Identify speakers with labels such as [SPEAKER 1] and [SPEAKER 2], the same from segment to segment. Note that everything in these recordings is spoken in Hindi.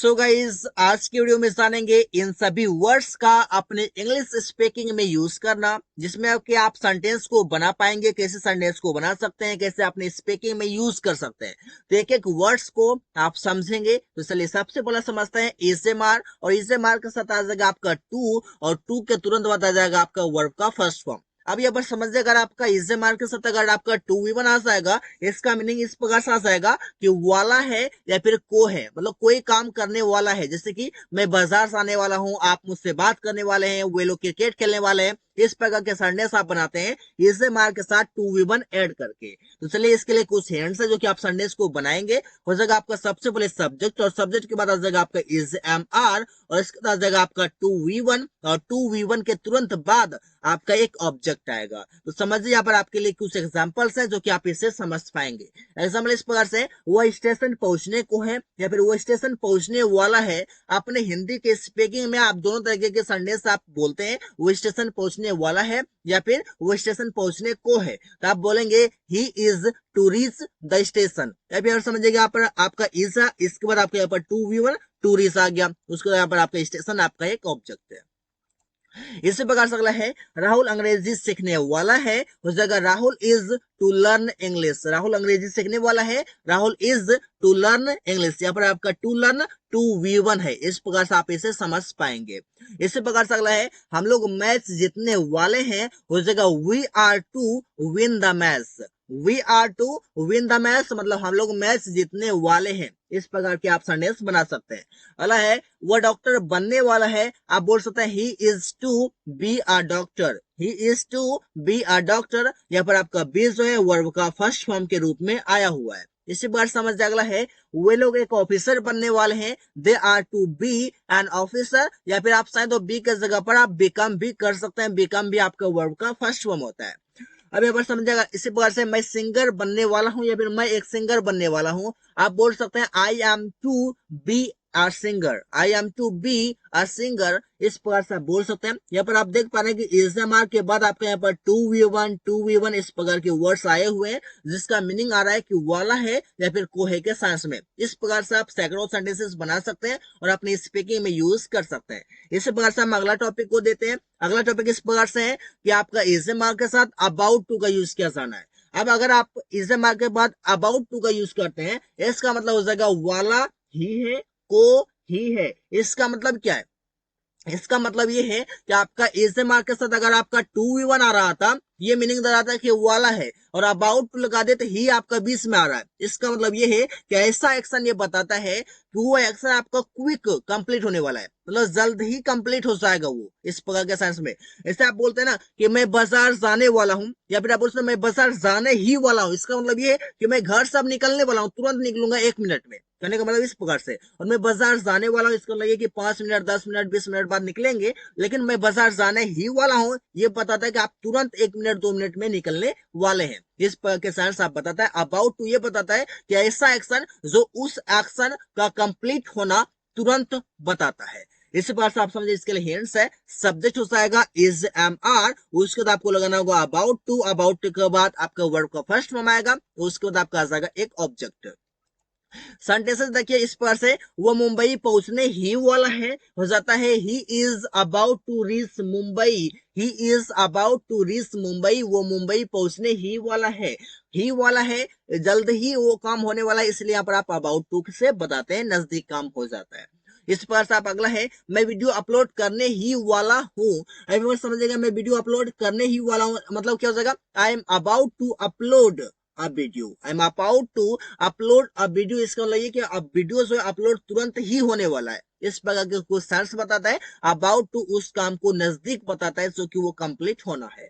[SPEAKER 1] सो गाइज आज की वीडियो में जानेंगे इन सभी वर्ड्स का अपने इंग्लिश स्पीकिंग में यूज करना, जिसमें कि आप सेंटेंस को बना पाएंगे, कैसे सेंटेंस को बना सकते हैं, कैसे अपने स्पीकिंग में यूज कर सकते हैं। तो एक एक वर्ड्स को आप समझेंगे। तो चलिए सबसे पहले समझते हैं इजेमार, और इजेमार के साथ आ जाएगा आपका टू, और टू के तुरंत बाद आ जाएगा आपका वर्ब का फर्स्ट फॉर्म। अब यहाँ पर समझिए, अगर आपका इजेमार के साथ अगर आपका टू वी वन आ जाएगा, इसका मीनिंग इस प्रकार से आ जाएगा कि वाला है या फिर को है, मतलब कोई काम करने वाला है। जैसे कि मैं बाजार से आने वाला हूँ, आप मुझसे बात करने वाले हैं, वे लोग क्रिकेट खेलने वाले हैं। इस प्रकार के सेंटेंस आप बनाते हैं इजेमार के साथ टू वी वन एड करके। तो चलिए इसके लिए कुछ हैंड्स है जो कि आप सेंटेंस को बनाएंगे। हो जाएगा आपका सबसे पहले सब्जेक्ट, और सब्जेक्ट के बाद आ जाएगा आपका इज एम आर, और इसके बाद आ जाएगा आपका टू वी वन, और टू वी वन के तुरंत बाद आपका एक ऑब्जेक्ट आएगा। तो समझिए यहाँ पर आपके लिए कुछ एग्जांपल्स हैं जो कि आप इसे समझ पाएंगे। एग्जाम्पल इस प्रकार से, वह स्टेशन पहुंचने को है या फिर वो स्टेशन पहुंचने वाला है। अपने हिंदी के स्पीकिंग में आप दोनों तरीके के सेंटेंस आप बोलते हैं, वो स्टेशन पहुंचने वाला है या फिर वो स्टेशन पहुंचने को है। तो आप बोलेंगे he is to reach the station. या फिर समझिएगा यहाँ पर आपका इज, इसके बाद आपका यहाँ पर to V one to reach आ गया, उसके बाद यहाँ पर आपका स्टेशन आपका एक ऑब्जेक्ट है। इसी प्रकार से अगला है, राहुल अंग्रेजी सीखने वाला है। उस जगह Rahul is to learn English. Rahul अंग्रेजी सीखने वाला है, Rahul is to learn English. यहाँ पर आपका to learn to V one है। इस प्रकार से आप इसे समझ पाएंगे। इसी प्रकार से अगला है, हम लोग मैच जीतने वाले हैं। उस जगह we are to win the match. We are to win the match मतलब हम लोग मैच जीतने वाले हैं। इस प्रकार के आप सेंटेंस बना सकते हैं। अगला है, वह डॉक्टर बनने वाला है। आप बोल सकते हैं he is to be a doctor. He is to be a doctor. यहाँ पर आपका बी जो है वर्ब का फर्स्ट फॉर्म के रूप में आया हुआ है। इसी बार समझ अगला है, वे लोग एक ऑफिसर बनने वाले हैं। They are to be an officer. या फिर आप शायद बी के जगह पर आप बिकम भी कर सकते हैं। बिकम भी आपका वर्ब का फर्स्ट फॉर्म होता है। अब यहाँ पर समझेगा, इसी प्रकार से मैं सिंगर बनने वाला हूँ या फिर मैं एक सिंगर बनने वाला हूँ। आप बोल सकते हैं I am to be a singer. I am to be a singer. इस प्रकार से आप बोल सकते हैं। यहाँ पर आप देख पा रहे हैं कि इजेमार के बाद आपके यहाँ पर टू वी वन इस प्रकार के वर्ड्स आए हुए हैं, जिसका मीनिंग आ रहा है कि वाला है या फिर को है के साथ में। इस प्रकार से आप सैकड़ों सेंटेंसेस बना सकते हैं और अपनी स्पीकिंग में यूज कर सकते हैं। इसी प्रकार से हम अगला टॉपिक को देते हैं। अगला टॉपिक इस प्रकार से है कि आपका इजेमार के साथ अबाउट टू का यूज किया जाना है। अब अगर आप इजेमार के बाद अबाउट टू का यूज करते हैं, इसका मतलब हो जाएगा वाला ही है, को ही है। इसका मतलब क्या है? इसका मतलब ये है कि आपका इजेमार के साथ अगर आपका टू वी वन आ रहा था, ये मीनिंग दर्शाता है कि वाला है, और अबाउट टू लगा दे तो ही आपका बीच में आ रहा है। इसका मतलब ये है कि ऐसा एक्शन ये बताता है कि वो एक्शन आपका क्विक कंप्लीट होने वाला है, मतलब जल्द ही कंप्लीट हो जाएगा वो। इस प्रकार के सेंस में ऐसे आप बोलते हैं ना कि मैं बाजार जाने वाला हूँ, या फिर आप बोलते हैं मैं बाजार जाने ही वाला हूँ। इसका मतलब ये है कि मैं घर से अब निकलने वाला हूँ, तुरंत निकलूंगा 1 मिनट में। कहने का मतलब इस प्रकार से। और मैं बाजार जाने वाला हूँ, इसका मतलब कि 5 मिनट 10 मिनट 20 मिनट बाद निकलेंगे, लेकिन मैं बाजार जाने ही वाला हूँ ये बताता है कि आप तुरंत 1 मिनट 2 मिनट में निकलने वाले हैं। इस प्रकार के सेंस आप बताता है। अबाउट टू ये बताता है कि ऐसा एक्शन जो उस एक्शन का कंप्लीट होना तुरंत बताता है। इसी प्रकार से आप समझे, इसके लिए हिंट्स है। सब्जेक्ट हो जाएगा इज एम आर, उसके बाद आपको लगाना होगा अबाउट टू। अबाउट टू के बाद आपका वर्ब का फर्स्ट फॉर्म आएगा, उसके बाद आपका आ जाएगा एक ऑब्जेक्ट। सेंटेंसेस देखिए इस प्रकार से, वो मुंबई पहुंचने ही वाला है। हो जाता है he is about to reach Mumbai. He is about to reach Mumbai. वो मुंबई पहुंचने ही वाला है। ही वाला है, जल्द ही वो काम होने वाला है, इसलिए यहाँ पर आप अबाउट टू से बताते हैं, नजदीक काम हो जाता है। इस प्रकार से आप अगला है, मैं वीडियो अपलोड करने ही वाला हूँ। अभी समझिएगा, मैं वीडियो अपलोड करने ही वाला हूँ मतलब क्या हो जाएगा, I am about to upload a video. I am about to upload a video. इसका मतलब ये कि अब वीडियो जो है अपलोड तुरंत ही होने वाला है। इस प्रकार के कुछ सेंस बताता है। अबाउट टू उस काम को नजदीक बताता है जो कि वो कंप्लीट होना है।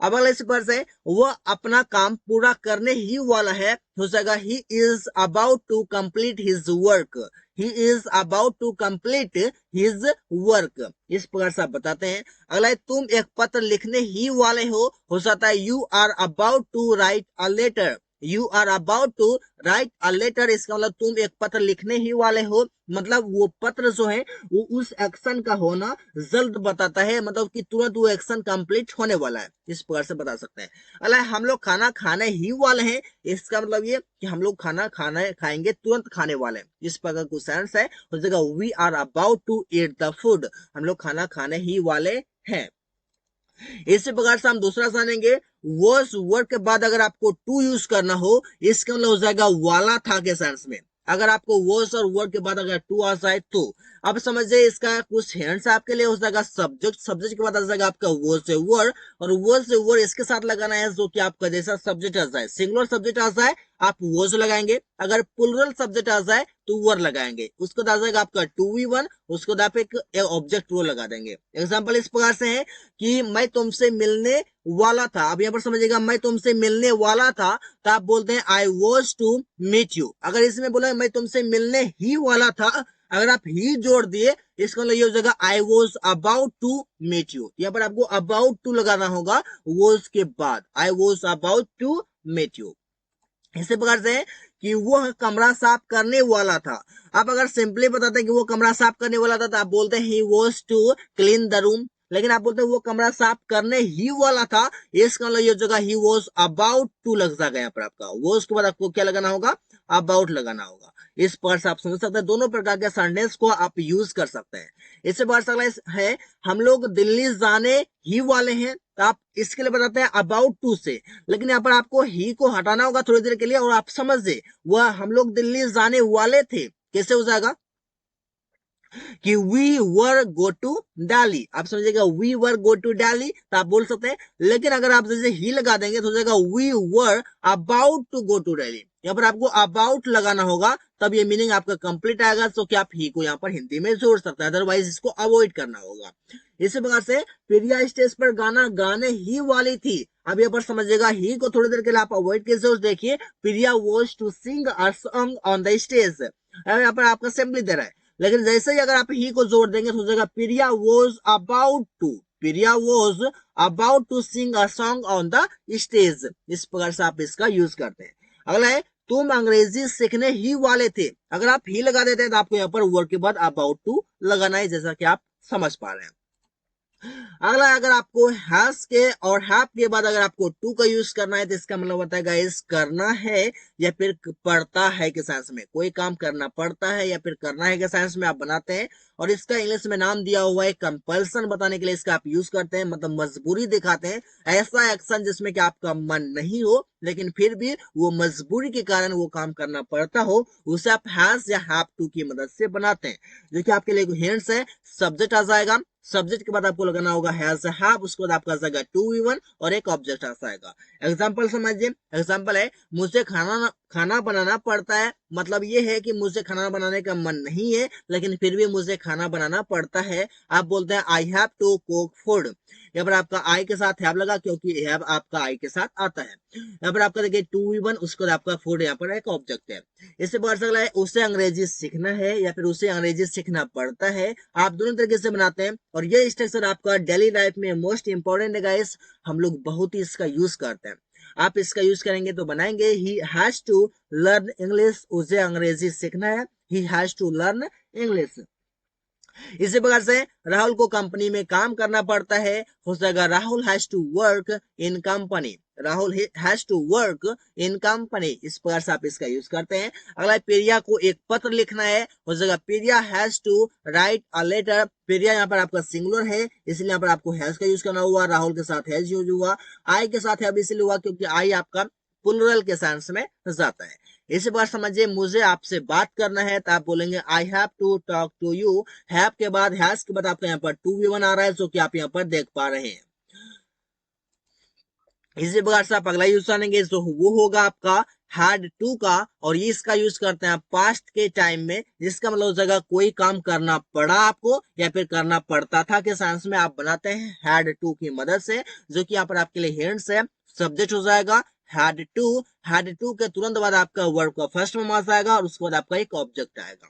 [SPEAKER 1] अब अगला इस पर से, वह अपना काम पूरा करने ही वाला है। हो जाएगा he is about to complete his work. He is about to complete his work. इस प्रकार से आप बताते हैं। अगला है, तुम एक पत्र लिखने ही वाले हो। हो जाता है you are about to write a letter. You are about to write a letter, इसका मतलब तुम एक पत्र लिखने ही वाले हो, मतलब वो पत्र जो है वो उस एक्शन का होना जल्द बताता है, मतलब कि तुरंत वो एक्शन कंप्लीट होने वाला है, इस प्रकार से बता सकते हैं। अल्लाह हम लोग खाना खाने ही वाले हैं, इसका मतलब ये कि हम लोग खाना खाना खाएंगे, तुरंत खाने वाले हैं, इस प्रकार का सेंस है। उस जगह we are about to eat the food, हम लोग खाना खाने ही वाले हैं। इसी प्रकार से हम दूसरा जानेंगे, वॉज वर्ड के बाद अगर आपको टू यूज करना हो, इसका मतलब हो जाएगा वाला था के सेंस में। अगर आपको वॉज और वर्ड के बाद अगर टू आ जाए तो अब समझिए इसका कुछ हैंड्स आपके लिए हो जाएगा सब्जेक्ट, सब्जेक्ट के बाद आ जाएगा आपका वॉज से वर्ड, और वॉज से वर्ड इसके साथ लगाना है जो कि आपका जैसा सब्जेक्ट आ जाए, सिंगुलर सब्जेक्ट आ जाए आप वॉज लगाएंगे, अगर प्लुरल सब्जेक्ट आ जाए तो वर्ड लगाएंगे, उसको आ जाएगा आपका टू वी वन, उसको आप एक ऑब्जेक्ट रो लगा देंगे। एग्जाम्पल इस प्रकार से है कि मैं तुमसे मिलने वाला था, अब यहाँ पर समझिएगा मैं तुमसे मिलने वाला था, तो आप बोलते हैं I was to meet you. अगर इसमें बोला मैं तुमसे मिलने ही वाला था, अगर आप ही जोड़ दिए, इसका मतलब ये हो जाएगा I was about to meet you, यहाँ पर आपको अबाउट टू लगाना होगा वॉज के बाद, I was about to meet you. इसी प्रकार से कि वो कमरा साफ करने वाला था, आप अगर सिंपली बताते हैं कि वो कमरा साफ करने वाला था, तो आप बोलते हैं he was to clean the room, लेकिन आप बोलते हैं वो कमरा साफ करने ही वाला था, इसका मतलब ये जगह ही वॉज अबाउट टू लग जाएगा, यहाँ पर आपका वॉज के बाद आपको क्या लगाना होगा, अबाउट लगाना होगा। इस प्रकार से आप समझ सकते हैं, दोनों प्रकार के सेंटेंस को आप यूज कर सकते हैं। इससे बाहर अगला है, हम लोग दिल्ली जाने ही वाले हैं, तो आप इसके लिए बताते हैं अबाउट टू से, लेकिन यहाँ पर आपको ही को हटाना होगा थोड़ी देर के लिए, और आप समझिए वह हम लोग दिल्ली जाने वाले थे, कैसे हो जाएगा कि we were go to Delhi, आप समझिएगा we were go to Delhi, तो आप बोल सकते हैं, लेकिन अगर आप जैसे ही लगा देंगे तो हो जाएगा we were about to go to Delhi, यहाँ पर आपको अबाउट लगाना होगा, तब ये मीनिंग आपका कंप्लीट आएगा, तो क्या आप ही को यहाँ पर हिंदी में जोड़ सकते हैं, अदरवाइज इसको अवॉइड करना होगा। इसी प्रकार से प्रिया स्टेज पर गाना गाने ही वाली थी, अब यहाँ पर समझिएगा ही को थोड़ी देर के लिए आप अवॉइड कैसे, देखिए Priya was to sing a song on the stage, यहाँ पर आपका सिंपली दे रहा है, लेकिन जैसे ही अगर आप ही को जोड़ देंगे तो हो जाएगा Priya was about to, Priya was about to sing a song on the stage, इस प्रकार से आप इसका यूज करते हैं। अगला है, तुम अंग्रेजी सीखने ही वाले थे, अगर आप ही लगा देते हैं तो आपको यहाँ पर वर्ड के बाद अबाउट टू लगाना है, जैसा कि आप समझ पा रहे हैं। अगला, अगर आपको हैज के और हैव के बाद अगर आपको टू का यूज करना है, तो इसका मतलब होता है गाइस करना है या फिर पड़ता है के सेंस में, कोई काम करना पड़ता है या फिर करना है के सेंस में आप बनाते हैं, और इसका इंग्लिश में नाम दिया हुआ है कंपल्सन, बताने के लिए इसका आप यूज करते हैं, मतलब मजबूरी दिखाते हैं, ऐसा एक्शन जिसमें कि आपका मन नहीं हो लेकिन फिर भी वो मजबूरी के कारण वो काम करना पड़ता हो, उसे आप हैज या हैव टू की मदद से बनाते हैं। जो कि आपके लिए हिंट्स है, सब्जेक्ट आ जाएगा, सब्जेक्ट के बाद आपको लगाना होगा हैज हैव, उसके बाद आपका जाएगा टू वी वन और एक ऑब्जेक्ट आ जाएगा। एग्जांपल समझिए, एग्जांपल है, मुझे खाना बनाना पड़ता है, मतलब ये है कि मुझे खाना बनाने का मन नहीं है लेकिन फिर भी मुझे खाना बनाना पड़ता है, आप बोलते हैं I have to cook food, यहाँ पर आपका आई के साथ हैव लगा क्योंकि हैव आपका आई के साथ आता है। यहाँ पर आपका देखिए टू वी वन, उसके बाद आपका फूड यहाँ पर एक ऑब्जेक्ट है। इससे बाहर से अगला है, उसे अंग्रेजी सीखना है या फिर उसे अंग्रेजी सीखना पड़ता है, आप दोनों तरीके से बनाते हैं, और ये स्ट्रक्चर आपका डेली लाइफ में मोस्ट इंपॉर्टेंट है गाइस, हम लोग बहुत ही इसका यूज करते हैं। आप इसका यूज करेंगे तो बनाएंगे, he has to learn English, उसे अंग्रेजी सीखना है, he has to learn English. इसी प्रकार से राहुल को कंपनी में काम करना पड़ता है, हो जाएगा Rahul has to work in company, Rahul has to work in company, इस प्रकार से आप इसका यूज करते हैं। अगला, प्रिया को एक पत्र लिखना है, हो जाएगा Priya has to write a letter, Priya यहाँ पर आपका सिंगुलर है इसलिए यहाँ पर आपको हैज का यूज करना हुआ, राहुल के साथ हैज यूज हुआ, आई के साथ हैव इसलिए हुआ क्योंकि आई आपका प्लुरल के सेंस में जाता है। इसी बार समझिए, मुझे आपसे बात करना है तो आप बोलेंगे I have to talk to you, have के बाद हैज के बाद आपका यहाँ पर टू वी वन आ रहा है जो कि आप यहाँ पर देख पा रहे हैं। इसी प्रकार से आप अगला यूज करेंगे जो वो होगा आपका हैड टू का, और ये इसका यूज करते हैं पास्ट के टाइम में, जिसका मतलब हो जाएगा कोई काम करना पड़ा आपको या फिर करना पड़ता था के सेंस में आप बनाते हैं हैड टू की मदद से, जो कि यहाँ पर आपके लिए हिंट्स है, सब्जेक्ट हो जाएगा हैड टू के तुरंत बाद आपका वर्ब का फर्स्ट फॉर्म आ जाएगा और उसके बाद आपका एक ऑब्जेक्ट आएगा।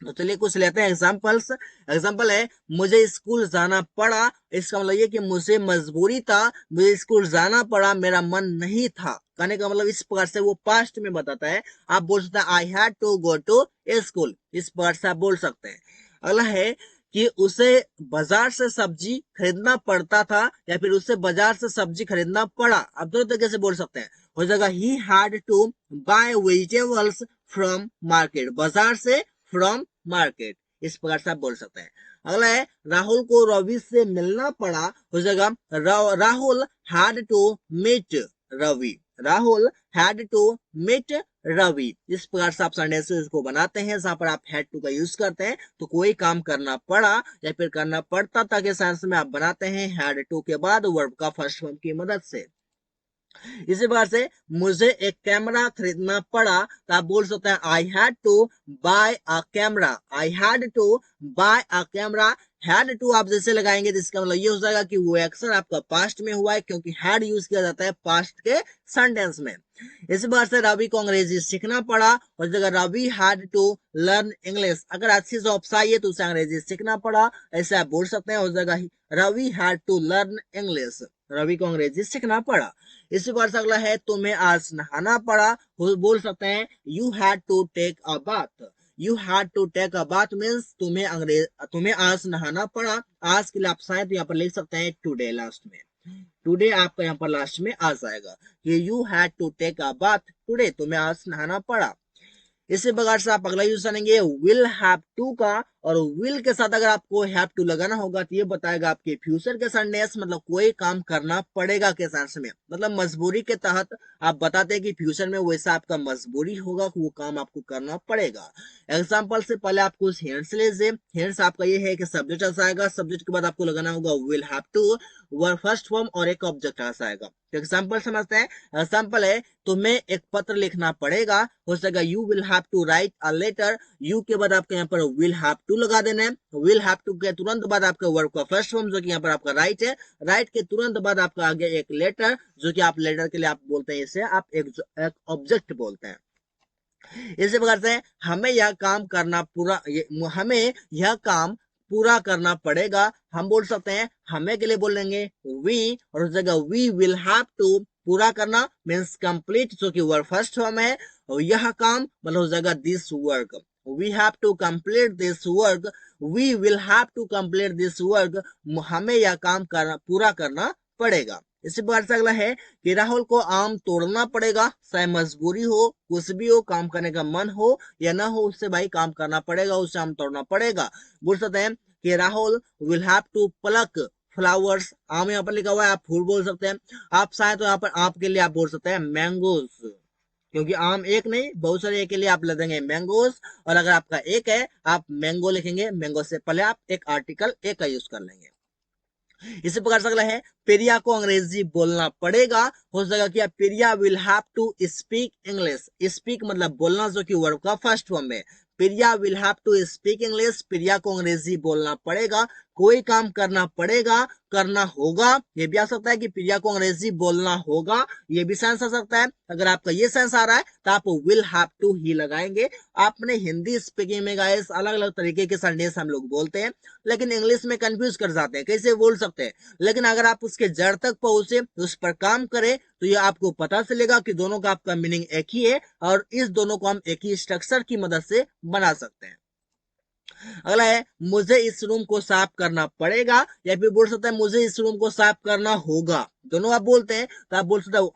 [SPEAKER 1] तो चलिए कुछ लेते हैं एग्जाम्पल्स। एग्जाम्पल है, मुझे स्कूल जाना पड़ा, इसका मतलब ये कि मुझे मजबूरी था, मुझे स्कूल जाना पड़ा, मेरा मन नहीं था, कहने का मतलब इस प्रकार से वो पास्ट में बताता है। आप बोल सकते हैं I had to go to school, इस प्रकार से आप बोल सकते हैं। अगला है कि उसे बाजार से सब्जी खरीदना पड़ता था या फिर उसे बाजार से सब्जी खरीदना पड़ा। आप दोनों तरीके से बोल सकते हैं। हो जाएगा he had to buy vegetables from market, बाजार से फ्रॉम मार्केट, इस प्रकार से आप बोल सकते हैं। अगला है राहुल को रवि से मिलना पड़ा। हो जाएगा Rahul had to meet Ravi, Rahul had to meet Ravi, इस प्रकार से आप सेंटेंसेस को बनाते हैं जहां पर आप हैड टू का यूज करते हैं। तो कोई काम करना पड़ा या फिर करना पड़ता था के सेंस में आप बनाते हैं हैड टू के बाद वर्ब का फर्स्ट फॉर्म की मदद से। इसी प्रकार से मुझे एक कैमरा खरीदना पड़ा, तो आप बोल सकते हैं I had to buy a camera, I had to buy a camera. Had to आप जैसे लगाएंगे तो इसका मतलब ये हो जाएगा कि वो एक्शन आपका पास्ट में हुआ है, क्योंकि हैड यूज किया जाता है पास्ट के सेंटेंस में। इसी बार से रवि को अंग्रेजी सीखना पड़ा, और जगह Ravi had to learn English, अगर अच्छी से ऑप्शन आई है तो उसे अंग्रेजी सीखना पड़ा, ऐसे आप बोल सकते हैं। उस जगह Ravi had to learn English, Ravi को अंग्रेजी सीखना पड़ा। इसी बार से अगला है तुम्हें आज नहाना पड़ा, बोल सकते हैं you had to take a bath, you had to take a bath means तुम्हें आज नहाना पड़ा। आज के लिए आप शायद यहाँ पर लिख सकते हैं टुडे लास्ट में, टुडे आपका यहाँ पर लास्ट में आ जाएगा कि you had to take a bath today, तुम्हें आज नहाना पड़ा। इसी प्रकार से आप अगला यूज करेंगे विल हैव टू का, और विल के साथ अगर आपको हैव टू लगाना होगा तो ये बताएगा आपके फ्यूचर के सेंटेंस, मतलब कोई काम करना पड़ेगा के सेंस में, मतलब मजबूरी के तहत आप बताते हैं कि फ्यूचर में वैसा आपका मजबूरी होगा कि वो काम आपको करना पड़ेगा। एग्जाम्पल से पहले आपको हिंट्स लीजिए। हिंट्स आपका ये है कि सब्जेक्ट ऐसा आएगा, सब्जेक्ट के बाद आपको लगाना होगा will have to, verb first form और एक ऑब्जेक्ट ऐसा आएगा। तो एग्जाम्पल समझते हैं। एग्जाम्पल है तुम्हें एक पत्र लिखना पड़ेगा, हो सकेगा you will have to write a letter, you के बाद आपके यहाँ पर विल हैव टू लगा देना है। विल हैव टू के तुरंत बाद आपका वर्ब का फर्स्ट फॉर्म जो कि यहाँ पर आपका राइट है, राइट के तुरंत बाद आपका आगे एक लेटर, जो कि आप लेटर के लिए आप बोलते हैं इसे आप एक ऑब्जेक्ट बोलते हैं। इसी प्रकार से हमें यह काम करना पूरा, हमें यह काम पूरा करना पड़ेगा, हम बोल सकते हैं हमें के लिए बोलेंगे वी, और उस जगह वी विल हैव टू, पूरा करना मीन्स कंप्लीट, जो कि वर्ब फर्स्ट फॉर्म है, और यह काम मतलब उस जगह this work, we have to complete this work, we will have to complete this work, हमें यह काम करना पूरा करना पड़ेगा। इसी प्रकार से अगला है कि राहुल को आम तोड़ना पड़ेगा, चाहे मजबूरी हो, कुछ भी हो, काम करने का मन हो या ना हो, उससे भाई काम करना पड़ेगा, उसे आम तोड़ना पड़ेगा। बोल सकते हैं कि Rahul will have to pluck flowers, आम यहाँ पर लिखा हुआ है, आप फूल बोल सकते हैं। आप चाहे तो यहाँ पर आप के लिए आप बोल सकते हैं मैंगोज, क्योंकि आम एक नहीं बहुत सारे एक के लिए आप लिख देंगे मैंगोज, और अगर आपका एक है आप मैंगो लिखेंगे, मैंगो से पहले आप एक आर्टिकल एक का यूज कर लेंगे। इसी प्रकार से अगला है प्रिया को अंग्रेजी बोलना पड़ेगा, हो जाएगा कि Priya will have to speak English, speak मतलब बोलना, जो कि वर्ब का फर्स्ट फॉर्म है। Priya will have to speak English, Priya को अंग्रेजी बोलना पड़ेगा, कोई काम करना पड़ेगा, करना होगा, ये भी आ सकता है कि प्रिया को अंग्रेजी बोलना होगा, ये भी सेंस आ सकता है। अगर आपका ये सेंस आ रहा है तो आप विल हैव टू ही लगाएंगे। आपने हिंदी स्पीकिंग में गाइस अलग अलग तरीके के सेंटेंस हम लोग बोलते हैं, लेकिन इंग्लिश में कंफ्यूज कर जाते हैं कैसे बोल सकते हैं, लेकिन अगर आप उसके जड़ तक पहुंचे, उस पर काम करें, तो ये आपको पता चलेगा कि दोनों का आपका मीनिंग एक ही है, और इस दोनों को हम एक ही स्ट्रक्चर की मदद से बना सकते हैं। अगला है मुझे इस रूम को साफ करना पड़ेगा, या फिर बोल सकते हैं मुझे इस रूम को साफ करना होगा, दोनों आप बोलते हैं तो आप बोल सकते हो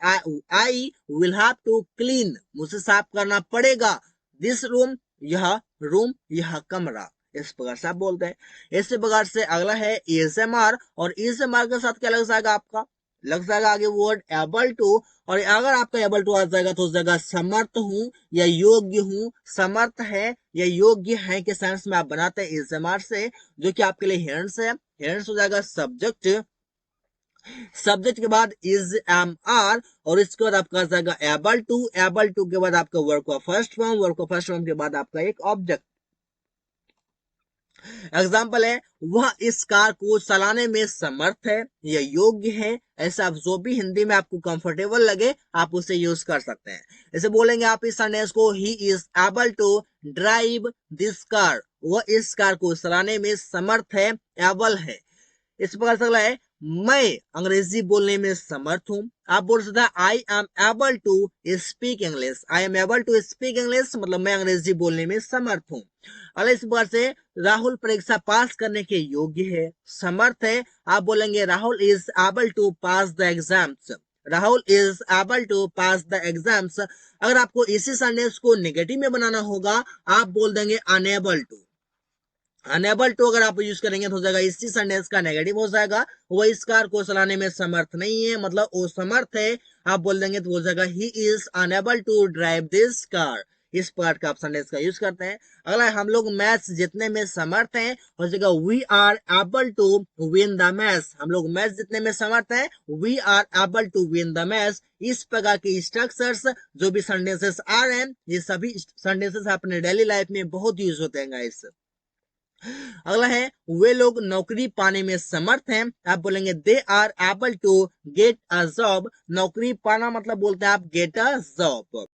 [SPEAKER 1] I will have to clean, मुझे साफ करना पड़ेगा दिस रूम, यह रूम, यह कमरा, इस प्रकार से आप बोलते हैं। इसी प्रकार से अगला है एएसएमआर, और एएसएमआर के साथ क्या लग जाएगा आपका, लग जाएगा आगे वर्ड एबल टू, और अगर आपका एबल टू आ जाएगा तो उस जगह समर्थ हूं या योग्य हूं, समर्थ है या योग्य है के सेंस में आप बनाते हैं एएसएमआर से, जो कि आपके लिए हेंड्स है। हेंड्स हो जाएगा सब्जेक्ट, सब्जेक्ट के बाद इज एम आर, और इसके बाद आपका जाएगा एबल टू, एबल टू के बाद आपका वर्ब का फर्स्ट फॉर्म, वर्ब का फर्स्ट फॉर्म के बाद आपका एक ऑब्जेक्ट। एग्जाम्पल है वह इस कार को चलाने में समर्थ है या योग्य है, ऐसा आप जो भी हिंदी में आपको कंफर्टेबल लगे आप उसे यूज कर सकते हैं। ऐसे बोलेंगे आप इस सेंटेंस को he is able to drive this car, वह इस कार को चलाने में समर्थ है, एबल है। इस प्रकार से अगला है मैं अंग्रेजी बोलने में समर्थ हूं। आप बोल सकते हैं I am able to speak English. I am able to speak English मतलब मैं अंग्रेजी बोलने में समर्थ हूं। अगला इस प्रकार से राहुल परीक्षा पास करने के योग्य है, समर्थ है। आप बोलेंगे Rahul is able to pass the exams. Rahul is able to pass the exams. अगर आपको इसी सेंटेंस को नेगेटिव में बनाना होगा, आप बोल देंगे अनेबल टू। अनेबल टू अगर आप यूज करेंगे तो हो जाएगा इसी सेंटेंस का नेगेटिव हो जाएगा, वो इस कार को चलाने में समर्थ नहीं है, मतलब वो समर्थ है। आप बोल देंगे तो हो जाएगा he is unable to drive this car. इस पार्ट का आप सेंटेंस का यूज करते हैं। अगला हम लोग मैच जीतने में समर्थ हैं, हो जाएगा we are able to win the match. हम लोग मैच जीतने में समर्थ हैं, we are able to win the match. इस प्रकार के स्ट्रक्चर्स जो भी सेंटेंसेस आ रहे हैं, ये सभी सेंटेंसेस अपने डेली लाइफ में बहुत यूज होते हैं गाइस। अगला है वे लोग नौकरी पाने में समर्थ हैं। आप बोलेंगे they are able to get a job. नौकरी पाना मतलब बोलते हैं आप गेट अ जॉब।